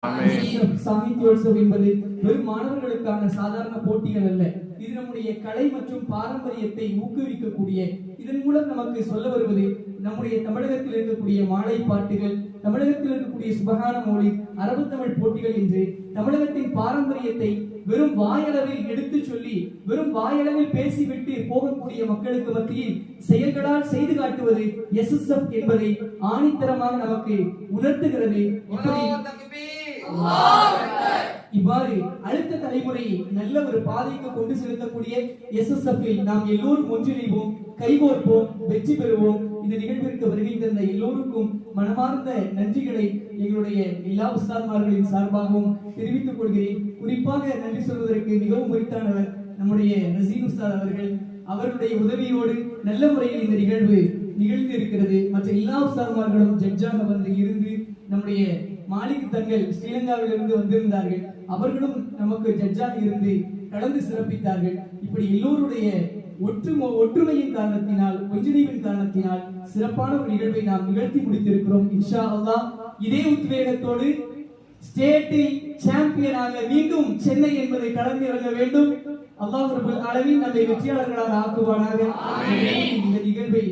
சாகித்யோத்சவம் என்பது வெறும் மாணவர்களுக்கான சாதாரண போட்டிகள் அல்ல. இது நம்முடைய கலை மற்றும் பாரம்பரியத்தை ஊக்குவிக்கக்கூடிய, இதன் மூலம் நமக்கு சொல்ல வருவது நம்முடைய தமிழகத்தில் இருக்கக்கூடிய மாலை பாட்டுகள், தமிழகத்தில் இருக்கக்கூடிய சுபகான மொழி, அரபு தமிழ் போட்டிகள் என்று தமிழகத்தின் பாரம்பரியத்தை வெறும் வாயளவில் எடுத்து சொல்லி வெறும் வாயளவில் பேசிவிட்டு போகக்கூடிய மக்களுக்கு மத்தியில் செயல்களால் செய்து காட்டுவது SSF என்பதை ஆணித்தரமாக நமக்கு உணர்த்துகிறது. இவ்வாறு அடுத்த தலைமுறையை நல்ல ஒரு பாதைக்கு கொண்டு செலுத்தக்கூடிய SSF-இல் நாம் எல்லோரும் ஒன்றிணைவோம், கைகோர்ப்போம், வெற்றி பெறுவோம். இந்த நிகழ்விற்கு வருகை தந்த எல்லோருக்கும் மனமார்ந்த நன்றிகளை எங்களுடைய எல்லா உஸ்தாத்மார்களின் சார்பாகவும் தெரிவித்துக் கொள்கிறேன். குறிப்பாக நன்றி சொல்வதற்கு மிகவும் உரித்தானவர் நம்முடைய ரசீன் உஸ்தாத் அவர்கள். அவர்களுடைய உதவியோடு நல்ல முறையில் இந்த நிகழ்வு நிகழ்ந்து இருக்கிறது. மற்ற எல்லா உஸ்தாத்மார்களும் ஜட்ஜாக வந்து இருந்து, நம்முடைய மாலிக் தங்கள் ஸ்ரீலங்காவிலிருந்து வந்திருந்தார்கள், அவர்களும் நமக்கு ஜட்ஜாக இருந்து கலந்து சிறப்பித்தார்கள். இப்படி எல்லோருடைய ஒற்றுமையின் காரணத்தினால், ஒன்றிணைவின் காரணத்தினால் சிறப்பான ஒரு நிகழ்வை நாம் நிகழ்த்தி முடித்திருக்கிறோம். இன்ஷா அல்லாஹ் இதே உத்வேகத்தோடு ஸ்டேட்டில் சாம்பியனாக மீண்டும் சென்னை என்பதை கடந்து இறங்க வேண்டும். அல்லாஹ் ரப்பல் ஆலமீன் நம்மை வெற்றியாளர்களாக ஆக்குவானாக.